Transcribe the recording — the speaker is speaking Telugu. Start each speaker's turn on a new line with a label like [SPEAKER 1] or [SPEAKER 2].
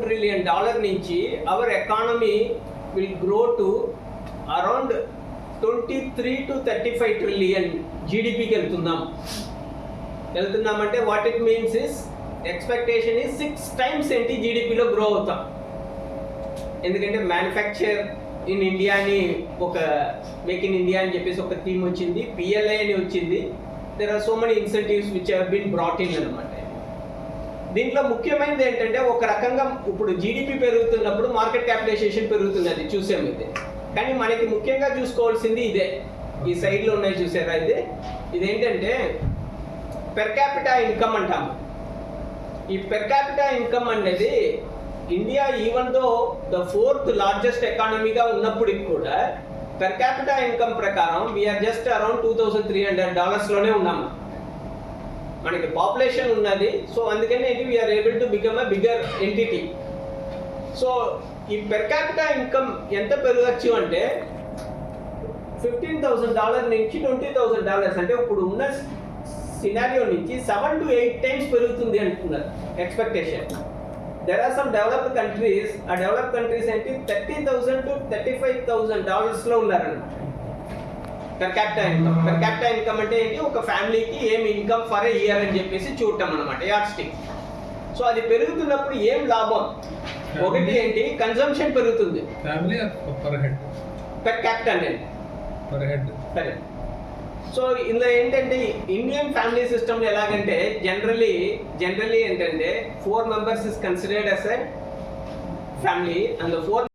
[SPEAKER 1] trillion నుంచి our economy will grow to around 23 to 35 trillion జీడిపికి వెళ్తున్నామంటే what it means is expectation is 6 times ఏంటి జీడిపిలో గ్రో అవుతాం. ఎందుకంటే మ్యానుఫ్యాక్చర్ ఇన్ ఇండియా అని ఒక మేక్ ఇన్ ఇండియా అని చెప్పేసి ఒక థీమ్ వచ్చింది, పిఎల్ఐ అని వచ్చింది. There are so many incentives which have been brought in అనమాట. దీంట్లో ముఖ్యమైనది ఏంటంటే ఒక రకంగా ఇప్పుడు జీడిపి పెరుగుతున్నప్పుడు మార్కెట్ క్యాపిటలైజేషన్ పెరుగుతున్నది చూసాము ఇది. కానీ మనకి ముఖ్యంగా చూసుకోవాల్సింది ఇదే, ఈ సైడ్లో ఉన్నాయి చూసారా, ఇదేంటంటే పెర్ క్యాపిటా ఇన్కమ్ అంటాము. ఈ పెర్ క్యాపిటా ఇన్కమ్ అనేది India even though the 4th largest ఎకానమీగా ఉన్నప్పటికి కూడా పెర్ క్యాపిటా ఇన్కమ్ ప్రకారం వీఆర్ జస్ట్ అరౌండ్ $2,300 ఉన్నాము. మనకి పాపులేషన్ ఉన్నది, సో అందుకని we are able to become a bigger entity. So ఈ పెర్ క్యాపిటా ఇన్కమ్ ఎంత పెరగచ్చు అంటే $15,000 నుంచి $20,000, అంటే ఇప్పుడు ఉన్న సినారియో నుంచి 7 to 8 times పెరుగుతుంది అంటున్నారు expectation. There are some developed countries, ఆ డెవలప్డ్ కంట్రీస్ ఏంటి $30,000 to $35,000 ఉన్నారన్నమాట per capita income. Per capita income అంటే ఏంటి, ఒక ఫ్యామిలీకి ఏం ఇన్కమ్ ఫర్ ఏ ఇయర్ అని చెప్పేసి చూడటం అనమాట, యాడ్ స్టిక్. సో అది పెరుగుతున్నప్పుడు ఏం లాభం, ఒకటి ఏంటి కన్సంప్షన్ పెరుగుతుంది పెర్ క్యాపిటా అనేది సరే. సో ఇందులో ఏంటంటే ఇండియన్ ఫ్యామిలీ సిస్టమ్ ఎలాగంటే జనరలీ ఏంటంటే 4 members is considered as a family and 4